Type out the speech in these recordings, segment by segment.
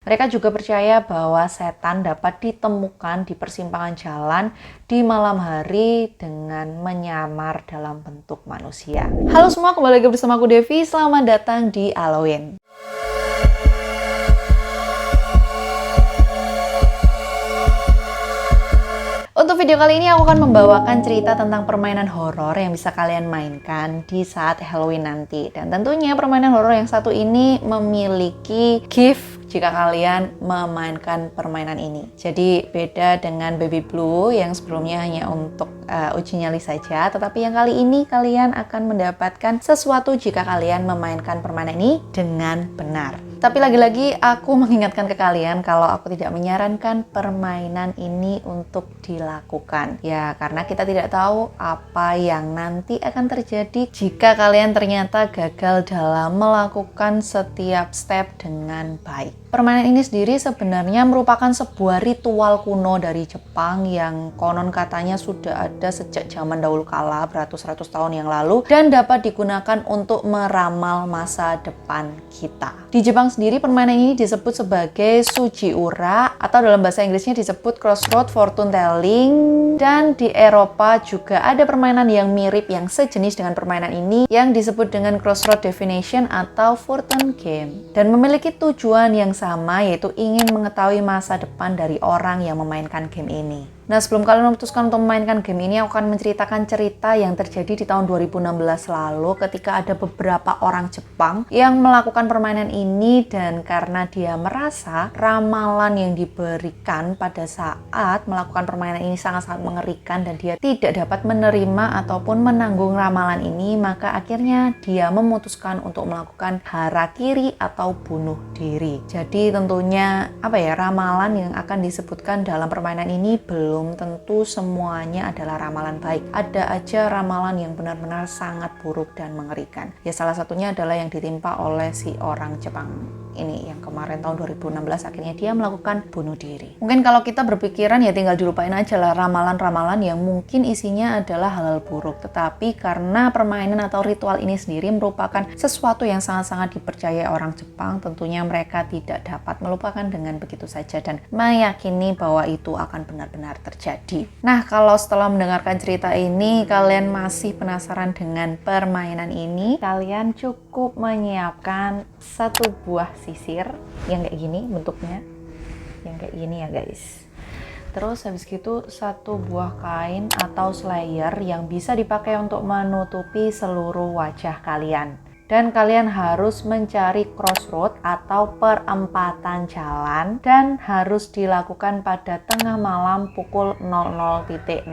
Mereka juga percaya bahwa setan dapat ditemukan di persimpangan jalan di malam hari dengan menyamar dalam bentuk manusia. Halo semua, kembali lagi bersama aku Devi. Selamat datang di Halloween. Untuk video kali ini aku akan membawakan cerita tentang permainan horor yang bisa kalian mainkan di saat Halloween nanti. Dan tentunya permainan horor yang satu ini memiliki gift jika kalian memainkan permainan ini. Jadi beda dengan Baby Blue yang sebelumnya hanya untuk uji nyali saja, tetapi yang kali ini kalian akan mendapatkan sesuatu jika kalian memainkan permainan ini dengan benar. Tapi lagi-lagi aku mengingatkan ke kalian kalau aku tidak menyarankan permainan ini untuk dilakukan. Ya, karena kita tidak tahu apa yang nanti akan terjadi jika kalian ternyata gagal dalam melakukan setiap step dengan baik. Permainan ini sendiri sebenarnya merupakan sebuah ritual kuno dari Jepang yang konon katanya sudah ada sejak zaman dahulu kala, beratus-ratus tahun yang lalu, dan dapat digunakan untuk meramal masa depan kita. Di Jepang sendiri permainan ini disebut sebagai Sujiura atau dalam bahasa Inggrisnya disebut Crossroad Fortune Telling, dan di Eropa juga ada permainan yang mirip yang sejenis dengan permainan ini yang disebut dengan Crossroad Divination atau Fortune Game, dan memiliki tujuan yang sama, yaitu ingin mengetahui masa depan dari orang yang memainkan game ini. Nah, sebelum kalian memutuskan untuk memainkan game ini, aku akan menceritakan cerita yang terjadi di tahun 2016 lalu ketika ada beberapa orang Jepang yang melakukan permainan ini, dan karena dia merasa ramalan yang diberikan pada saat melakukan permainan ini sangat-sangat mengerikan dan dia tidak dapat menerima ataupun menanggung ramalan ini, maka akhirnya dia memutuskan untuk melakukan harakiri atau bunuh diri. Jadi tentunya ramalan yang akan disebutkan dalam permainan ini belum tentu semuanya adalah ramalan baik. Ada aja ramalan yang benar-benar sangat buruk dan mengerikan. Ya, salah satunya adalah yang ditimpa oleh si orang Jepang ini yang kemarin tahun 2016 akhirnya dia melakukan bunuh diri. Mungkin kalau kita berpikiran ya tinggal dilupain aja lah ramalan-ramalan yang mungkin isinya adalah hal-hal buruk. Tetapi karena permainan atau ritual ini sendiri merupakan sesuatu yang sangat-sangat dipercayai orang Jepang, tentunya mereka tidak dapat melupakan dengan begitu saja dan meyakini bahwa itu akan benar-benar terjadi. Nah, kalau setelah mendengarkan cerita ini kalian masih penasaran dengan permainan ini, kalian cukup menyiapkan satu buah sisir yang kayak gini bentuknya, yang kayak gini ya guys. Terus habis gitu satu buah kain atau slayer yang bisa dipakai untuk menutupi seluruh wajah kalian. Dan kalian harus mencari crossroad atau perempatan jalan dan harus dilakukan pada tengah malam pukul 00.00.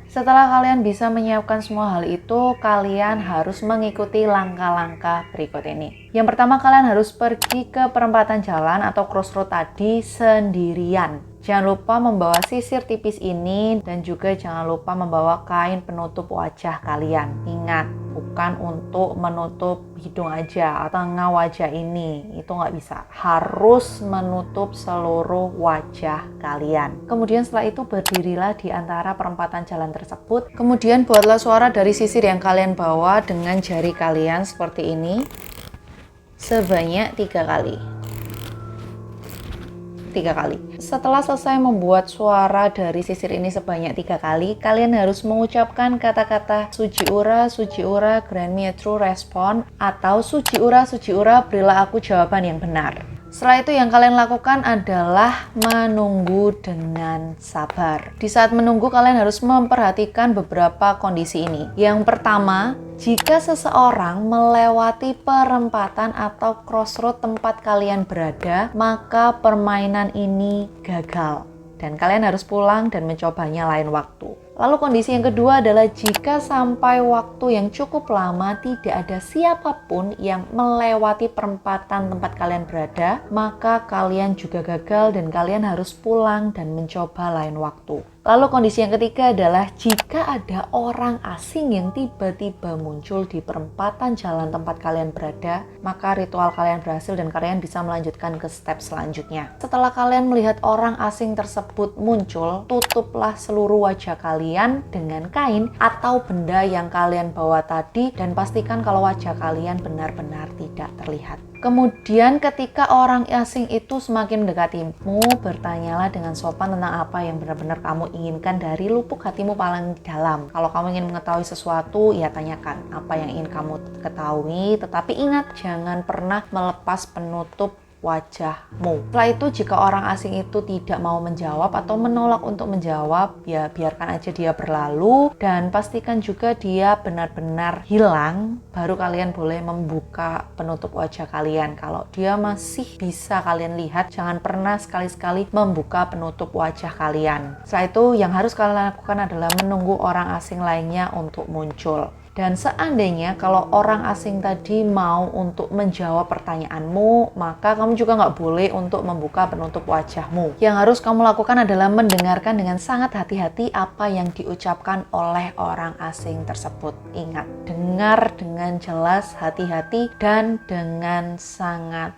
Setelah kalian bisa menyiapkan semua hal itu, kalian harus mengikuti langkah-langkah berikut ini. Yang pertama, kalian harus pergi ke perempatan jalan atau crossroad tadi sendirian. Jangan lupa membawa sisir tipis ini dan juga jangan lupa membawa kain penutup wajah kalian. Ingat, bukan untuk menutup hidung aja atau tengah wajah ini, itu nggak bisa. Harus menutup seluruh wajah kalian. Kemudian setelah itu berdirilah di antara perempatan jalan tersebut. Kemudian buatlah suara dari sisir yang kalian bawa dengan jari kalian seperti ini sebanyak 3 kali. Setelah selesai membuat suara dari sisir ini sebanyak 3 kali, kalian harus mengucapkan kata-kata Sujiura, Sujiura, grant me a true response, atau Sujiura, Sujiura, berilah aku jawaban yang benar. Setelah itu yang kalian lakukan adalah menunggu dengan sabar. Di saat menunggu kalian harus memperhatikan beberapa kondisi ini. Yang pertama, jika seseorang melewati perempatan atau crossroad tempat kalian berada, maka permainan ini gagal dan kalian harus pulang dan mencobanya lain waktu. Lalu kondisi yang kedua adalah jika sampai waktu yang cukup lama tidak ada siapapun yang melewati perempatan tempat kalian berada, maka kalian juga gagal dan kalian harus pulang dan mencoba lain waktu. Lalu kondisi yang ketiga adalah jika ada orang asing yang tiba-tiba muncul di perempatan jalan tempat kalian berada, maka ritual kalian berhasil dan kalian bisa melanjutkan ke step selanjutnya. Setelah kalian melihat orang asing tersebut muncul, tutuplah seluruh wajah kalian dengan kain atau benda yang kalian bawa tadi dan pastikan kalau wajah kalian benar-benar tidak terlihat. Kemudian ketika orang asing itu semakin mendekatimu, bertanyalah dengan sopan tentang apa yang benar-benar kamu inginkan dari lubuk hatimu paling dalam. Kalau kamu ingin mengetahui sesuatu, ya tanyakan apa yang ingin kamu ketahui. Tetapi ingat, jangan pernah melepas penutup wajahmu. Setelah itu, jika orang asing itu tidak mau menjawab atau menolak untuk menjawab, ya biarkan aja dia berlalu dan pastikan juga dia benar-benar hilang, baru kalian boleh membuka penutup wajah kalian. Kalau dia masih bisa kalian lihat, jangan pernah sekali-sekali membuka penutup wajah kalian. Setelah itu, yang harus kalian lakukan adalah menunggu orang asing lainnya untuk muncul. Dan seandainya kalau orang asing tadi mau untuk menjawab pertanyaanmu, maka kamu juga nggak boleh untuk membuka penutup wajahmu. Yang harus kamu lakukan adalah mendengarkan dengan sangat hati-hati apa yang diucapkan oleh orang asing tersebut. Ingat, dengar dengan jelas, hati-hati, dan dengan sangat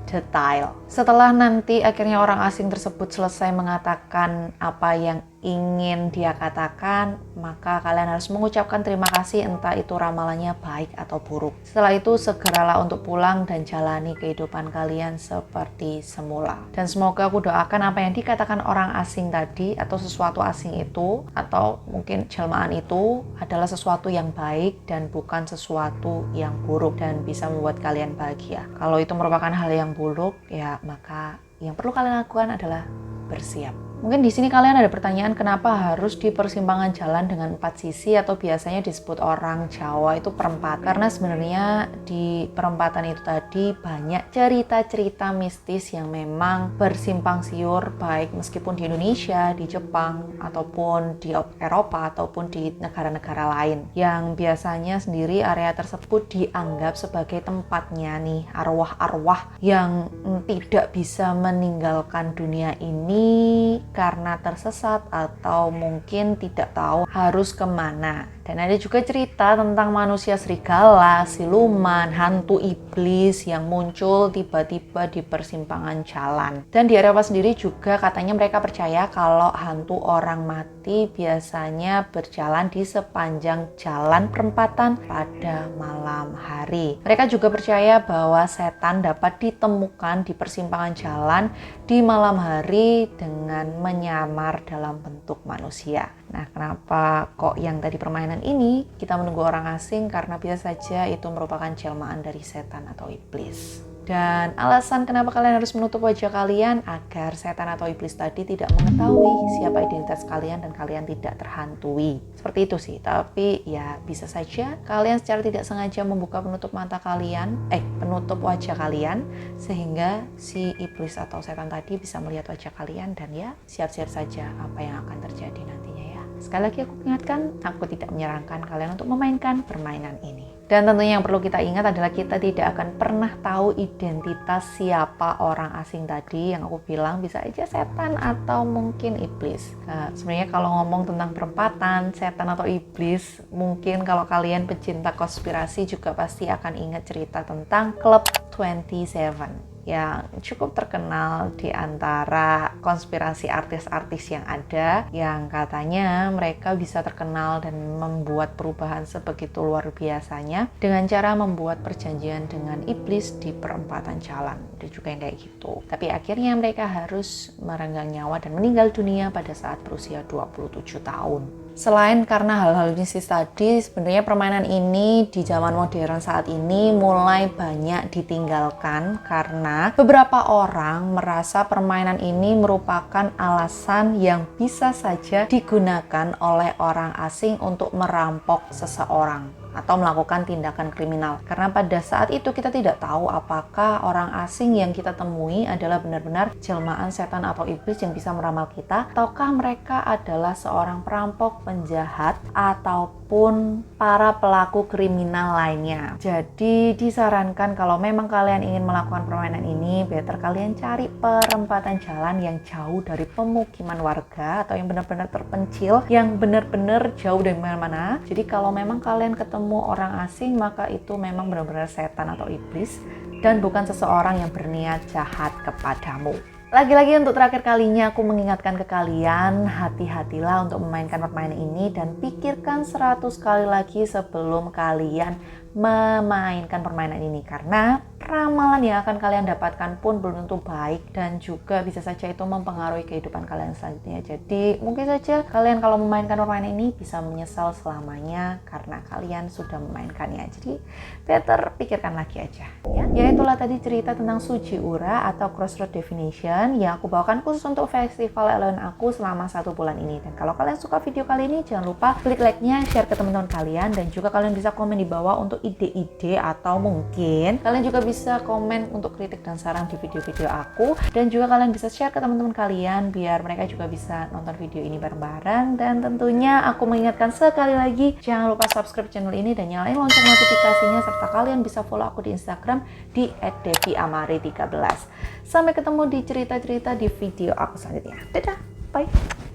detail. Setelah nanti akhirnya orang asing tersebut selesai mengatakan apa yang ingin dia katakan, maka kalian harus mengucapkan terima kasih, entah itu ramalannya baik atau buruk. Setelah itu segeralah untuk pulang dan jalani kehidupan kalian seperti semula. Dan semoga aku doakan apa yang dikatakan orang asing tadi atau sesuatu asing itu atau mungkin jelmaan itu adalah sesuatu yang baik dan bukan sesuatu yang buruk dan bisa membuat kalian bahagia. Kalau itu merupakan hal yang buruk, ya maka yang perlu kalian lakukan adalah bersiap. Mungkin di sini kalian ada pertanyaan, kenapa harus di persimpangan jalan dengan 4 sisi atau biasanya disebut orang Jawa itu perempatan? Karena sebenarnya di perempatan itu tadi banyak cerita-cerita mistis yang memang bersimpang siur, baik meskipun di Indonesia, di Jepang, ataupun di Eropa, ataupun di negara-negara lain. Yang biasanya sendiri area tersebut dianggap sebagai tempatnya nih arwah-arwah yang tidak bisa meninggalkan dunia ini karena tersesat atau mungkin tidak tahu harus kemana. Dan ada juga cerita tentang manusia serigala, siluman, hantu iblis yang muncul tiba-tiba di persimpangan jalan. Dan di Eropa sendiri juga katanya mereka percaya kalau hantu orang mati biasanya berjalan di sepanjang jalan perempatan pada malam hari. Mereka juga percaya bahwa setan dapat ditemukan di persimpangan jalan di malam hari dengan menyamar dalam bentuk manusia. Nah, kenapa kok yang tadi permainan ini kita menunggu orang asing? Karena biasa saja itu merupakan jelmaan dari setan atau iblis. Dan alasan kenapa kalian harus menutup wajah kalian agar setan atau iblis tadi tidak mengetahui siapa identitas kalian dan kalian tidak terhantui. Seperti itu sih, tapi ya bisa saja kalian secara tidak sengaja membuka penutup mata kalian, penutup wajah kalian, sehingga si iblis atau setan tadi bisa melihat wajah kalian dan ya siap-siap saja apa yang akan terjadi nantinya ya. Sekali lagi aku ingatkan, aku tidak menyarankan kalian untuk memainkan permainan ini. Dan tentunya yang perlu kita ingat adalah kita tidak akan pernah tahu identitas siapa orang asing tadi. Yang aku bilang bisa aja setan atau mungkin iblis. Sebenarnya kalau ngomong tentang perempatan, setan atau iblis, mungkin kalau kalian pecinta konspirasi juga pasti akan ingat cerita tentang Club 27 yang cukup terkenal di antara konspirasi artis-artis yang ada, yang katanya mereka bisa terkenal dan membuat perubahan sebegitu luar biasanya dengan cara membuat perjanjian dengan iblis di perempatan jalan. Ada juga yang kayak gitu. Tapi akhirnya mereka harus merenggang nyawa dan meninggal dunia pada saat berusia 27 tahun. Selain karena hal-hal mistis tadi, sebenarnya permainan ini di zaman modern saat ini mulai banyak ditinggalkan karena beberapa orang merasa permainan ini merupakan alasan yang bisa saja digunakan oleh orang asing untuk merampok seseorang atau melakukan tindakan kriminal. Karena pada saat itu kita tidak tahu apakah orang asing yang kita temui adalah benar-benar jelmaan setan atau iblis yang bisa meramal kita, ataukah mereka adalah seorang perampok, penjahat, ataupun para pelaku kriminal lainnya. Jadi disarankan kalau memang kalian ingin melakukan permainan ini, better kalian cari perempatan jalan yang jauh dari pemukiman warga atau yang benar-benar terpencil, yang benar-benar jauh dari mana-mana. Jadi kalau memang kalian ketemu orang asing, maka itu memang benar-benar setan atau iblis dan bukan seseorang yang berniat jahat kepadamu. Lagi-lagi untuk terakhir kalinya aku mengingatkan ke kalian, hati-hatilah untuk memainkan permainan ini dan pikirkan 100 kali lagi sebelum kalian memainkan permainan ini, karena ramalan yang akan kalian dapatkan pun belum tentu baik dan juga bisa saja itu mempengaruhi kehidupan kalian selanjutnya. Jadi mungkin saja kalian kalau memainkan permainan ini bisa menyesal selamanya karena kalian sudah memainkannya. Jadi better pikirkan lagi aja ya. Ya itulah tadi cerita tentang Sujiura atau Crossroad Divination yang aku bawakan khusus untuk festival Halloween aku selama 1 bulan ini. Dan kalau kalian suka video kali ini, jangan lupa klik like-nya, share ke teman-teman kalian, dan juga kalian bisa komen di bawah untuk ide-ide atau mungkin kalian juga bisa komen untuk kritik dan saran di video-video aku, dan juga kalian bisa share ke teman-teman kalian biar mereka juga bisa nonton video ini bareng-bareng. Dan tentunya aku mengingatkan sekali lagi, jangan lupa subscribe channel ini dan nyalain lonceng notifikasinya, serta kalian bisa follow aku di Instagram di @deviamari13. Sampai ketemu di cerita-cerita di video aku selanjutnya. Dadah, bye.